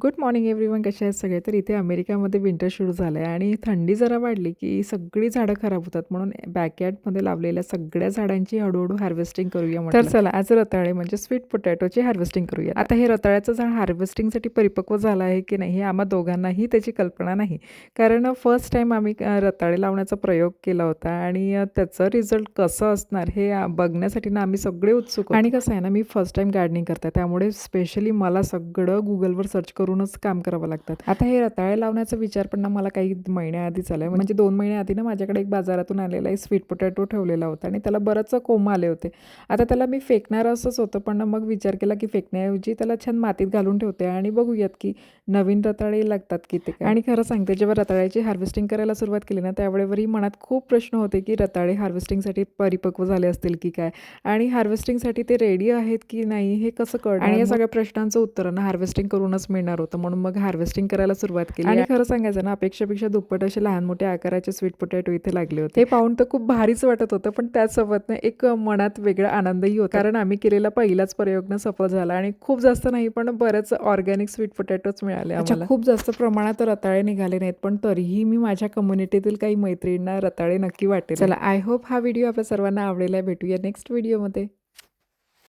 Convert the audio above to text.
Good morning everyone. कसे आहेत सगळे? तर इथे अमेरिकामध्ये विंटर सुरू झालं आहे आणि थंडी जरा वाढली की सगळी झाडं खराब होतात. म्हणून बॅकयार्डमध्ये लावलेल्या सगळ्या झाडांची हळूहळू हार्वेस्टिंग करूया म्हटलं. तर चला आज रताळे म्हणजे स्वीट पोटॅटोची हार्वेस्टिंग करूया. आता हे रताळ्याचं झाड हार्वेस्टिंगसाठी परिपक्व झालं आहे की नाही हे आम्हा दोघांनाही त्याची कल्पना नाही. कारण फर्स्ट टाईम आम्ही रताळे लावण्याचा प्रयोग केला होता आणि त्याचं रिझल्ट कसं असणार हे बघण्यासाठी ना आम्ही सगळे उत्सुक होतो. आणि कसं आहे ना, मी फर्स्ट टाईम गार्डनिंग करते त्यामुळे स्पेशली मला सगळं गुगलवर सर्च करूनच काम करावं लागतात. आता हे रताळे लावण्याचा विचार पण ना मला काही महिन्याआधीच आलाय. म्हणजे 2 महिन्याआधी ना माझ्याकडे एक बाजारातून आलेला एक स्वीट पोटॅटो ठेवलेला होता आणि त्याला बरंच कोंब आले होते. आता त्याला मी फेकणार असंच होतं, पण मग विचार केला की फेकण्याऐवजी त्याला छान मातीत घालून ठेवते आणि बघूयात की नवीन रताळे लागतात की ते काय. आणि खरं सांगते, जेव्हा रताळ्याची हार्वेस्टिंग करायला सुरुवात केली ना त्यावेळेवरही मनात खूप प्रश्न होते की रताळे हार्वेस्टिंगसाठी परिपक्व झाले असतील की काय आणि हार्वेस्टिंगसाठी ते रेडी आहेत की नाही हे कसं कळणार. आणि या सगळ्या प्रश्नांचं उत्तर ना हार्वेस्टिंग करूनच मिळणार होतं. म्हणून मग हार्वेस्टिंग करायला सुरुवात केली आणि खरं सांगायचं ना, अपेक्षेपेक्षा दुप्पट असे लहान मोठे आकाराचे स्वीट पोटॅटो इथे लागले होते. हे पाहून तर खूप भारीच वाटत होतं, पण त्याचसोबत ना एक मनात वेगळा आनंदही होता. कारण आम्ही केलेला पहिलाच प्रयोग ना सफल झाला आणि खूप जास्त नाही पण बरेच ऑर्गॅनिक स्वीट पोटॅटोच मिळाले आम्हाला. खूप जास्त प्रमाणात रताळे निघाले नाहीत, पण तरीही मी माझ्या कम्युनिटीतील काही मैत्रिणींना रताळे नक्की वाटेल. चला, आय होप हा व्हिडिओ आपल्या सर्वांना आवडेल. भेटूया नेक्स्ट व्हिडिओमध्ये.